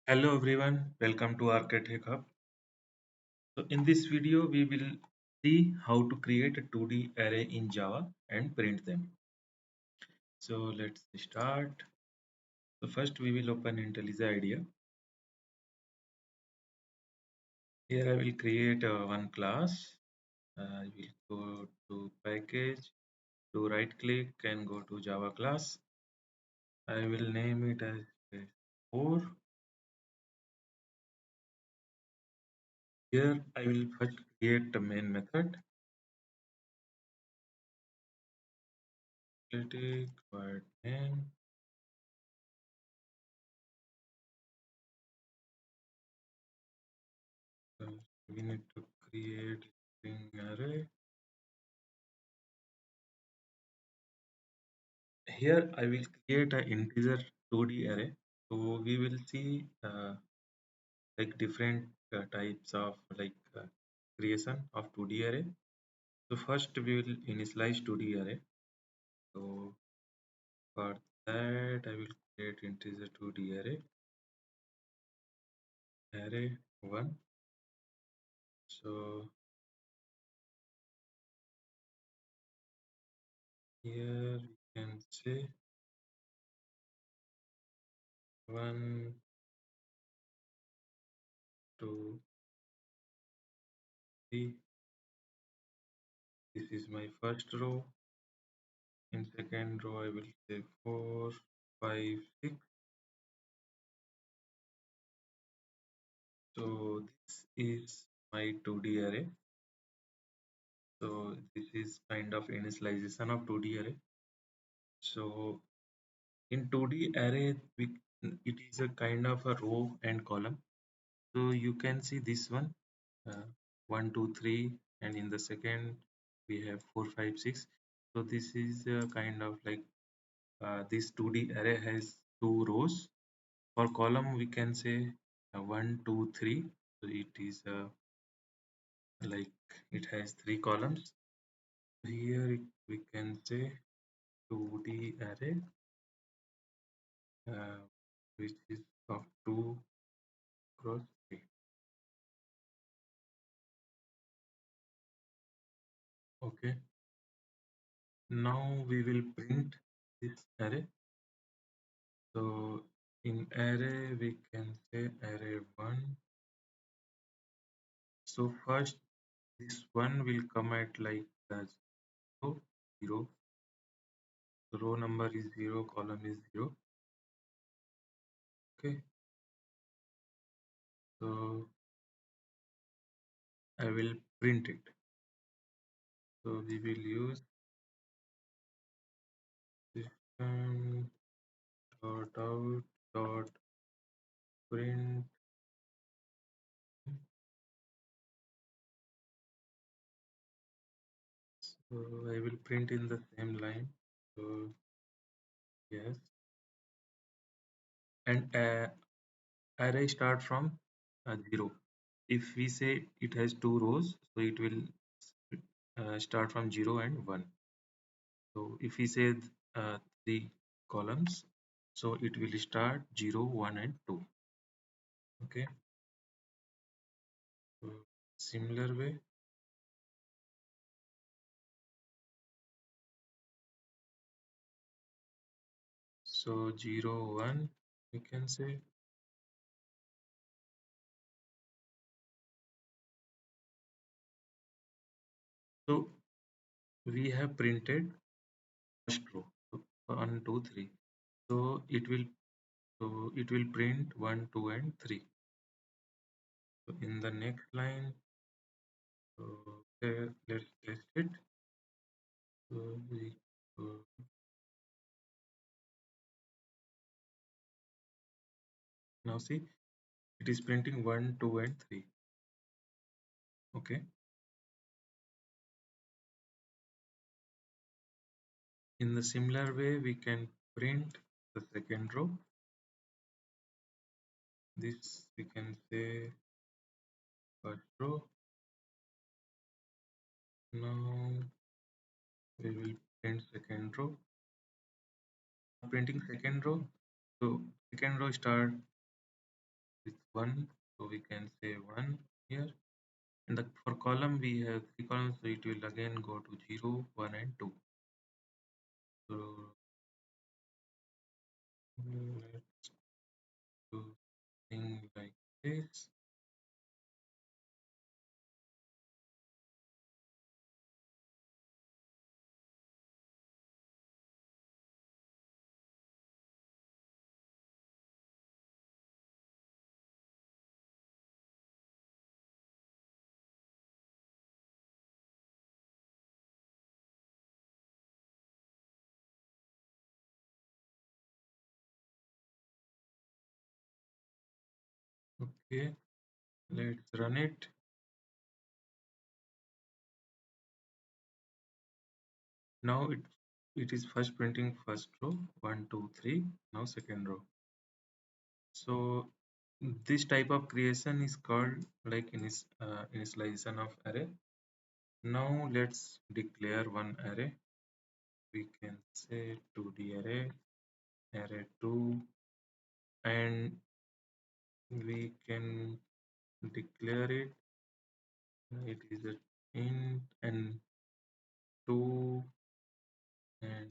Hello everyone, welcome to Architect Hub. So in this video, we will see how to create a 2D array in Java and print them. So let's start. So first we will open IntelliJ IDEA. Here I will create one class. I will go to package, do right click and go to Java class. I will name it as 4. Here I will first create the main method. Static void main. So we need to create string array. Here I will create an integer 2D array. So we will see like different types of creation of 2D array. So first we will initialize 2D array. So for that I will create integer 2D array 1. So here we can say 1, 2, 3. This is my first row. In second row I will say 4, 5, 6. So this is my 2D array. So this is kind of initialization of 2D array. So in 2D array, it is a kind of a row and column. So you can see this one, 1, 2, 3, and in the second we have 4, 5, 6. So this is a kind of like this 2D array has two rows. For column we can say 1, 2, 3. So it is like it has three columns. Here we can say 2D array uh, which is of 2 cross 3. Okay, now we will print this array. So in array we can say array 1. So first this one will come at like 0, 0. The row number is 0, column is 0. Okay, so I will print it. So we will use system dot out dot print. So I will print in the same line. So yes, and array start from 0. If we say it has two rows, so it will start from 0 and 1. So if we say three columns, so it will start 0, 1 and 2. Okay. So similar way. So 0, 1 we can say. So we have printed first row. So 1, 2, 3. So it will print 1, 2 and 3. So in the next line, so let's test it. So we now see it is printing 1, 2 and 3. Okay. In the similar way, we can print the second row. This we can say first row. Now we will print second row. Printing second row. So second row start with 1, so we can say 1 here. And for column we have 3 columns, so it will again go to 0, 1 and 2. So let's do thing like this. Okay, let's run it. Now it is first printing first row, 1, 2, 3. Now second row. So this type of creation is called like initialization of array. Now let's declare one array. We can say 2D array, array2, and we can declare it. It is a int and 2, and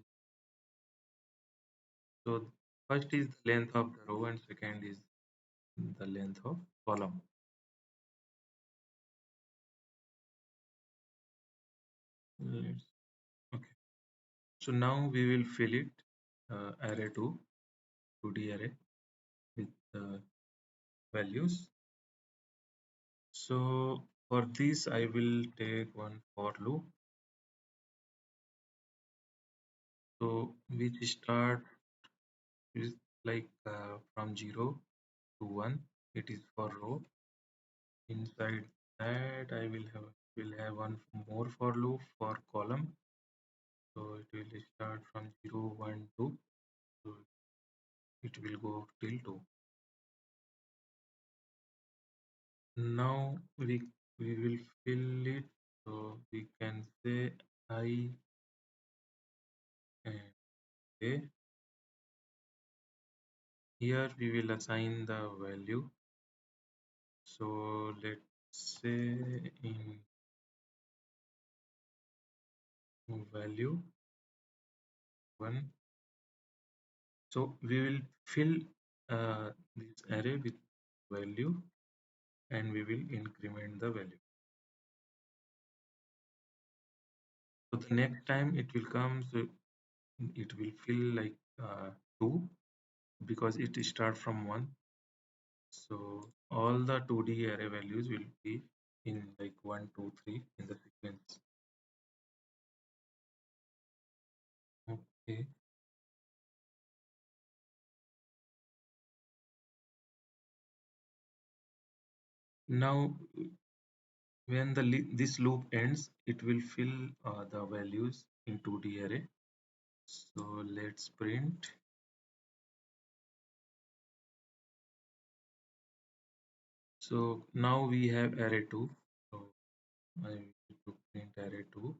so first is the length of the row and second is the length of column. Let's, okay. So now we will fill it array2, 2D array with values. So for this I will take one for loop. So which start is like from 0 to 1. It is for row. Inside that I will have one more for loop for column. So it will start from 0, 1, 2. So it will go till 2. Now we will fill it. So we can say I and a. Here we will assign the value. So let's say in value 1. So we will fill this array with value and we will increment the value. So the next time it will come, so it will fill like 2 because it start from 1. So all the 2D array values will be in like 1, 2, 3 in the sequence. Okay. Now when this loop ends, it will fill the values in 2D array. So let's print. So now we have array2. So I will to print array2.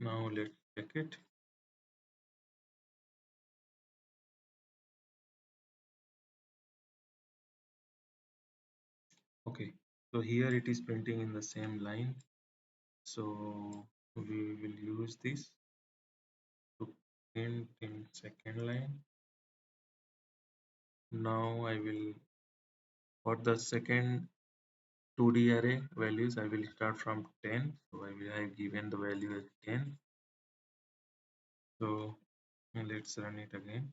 Now let's check it. Okay, so here it is printing in the same line. So we will use this to print in second line. Now I will, for the second 2D array values, I will start from 10. So I have given the value as 10. So let's run it again.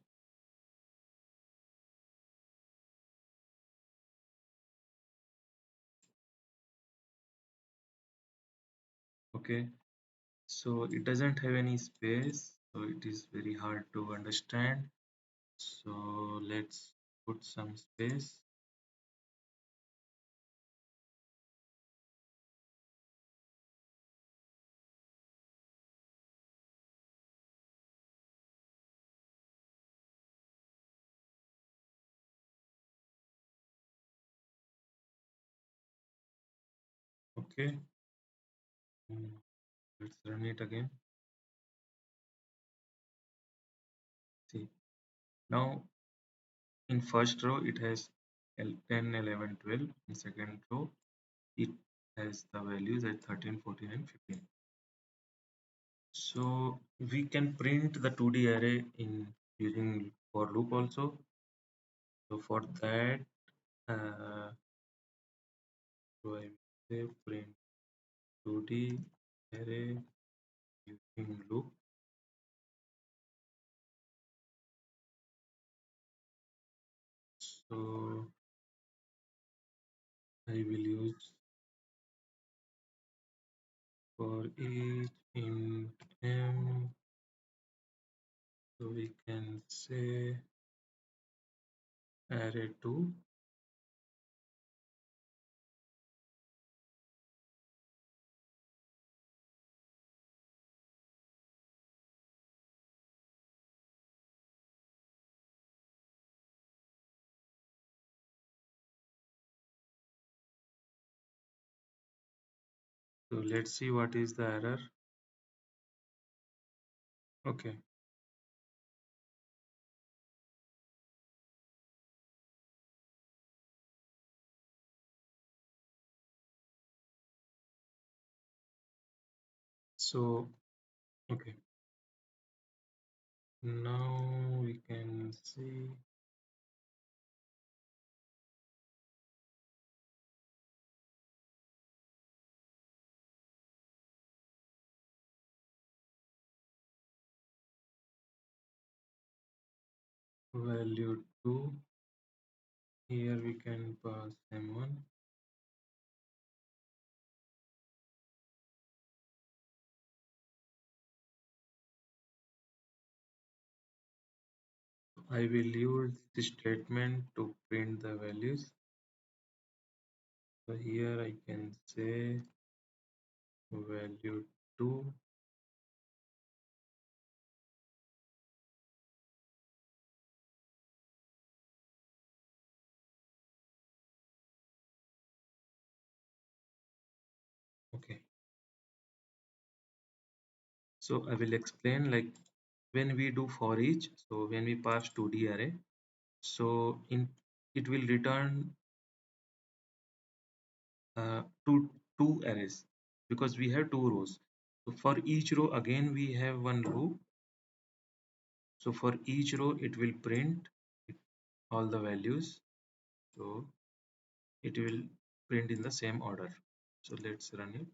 Okay, so it doesn't have any space, so it is very hard to understand. So let's put some space. Okay. Mm, let's run it again. See, now in first row it has 10, 11, 12. In second row it has the values at 13, 14, and 15. So we can print the 2D array in using for loop also. So for that, so I will say print 2D array using loop. So I will use for each int m. So we can say array 2. So let's see what is the error. Okay. So okay. Now we can see value 2. Here we can pass m1. I will use this statement to print the values. So here I can say value 2. Okay. So I will explain like when we do for each. So when we pass 2D array, so in it will return two arrays because we have two rows. So for each row again we have one loop. So for each row it will print all the values. So it will print in the same order. So let's run it.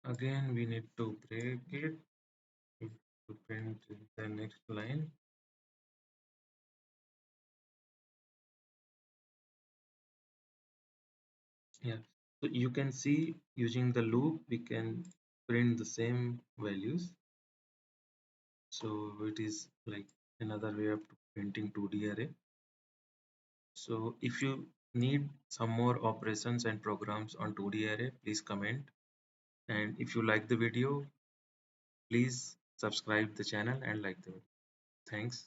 Again we need to break it to print the next line. Yeah, so you can see using the loop we can print the same values. So it is like another way of printing 2D array. So if you need some more operations and programs on 2D array, please comment. And if you like the video, please subscribe the channel and like the video. Thanks.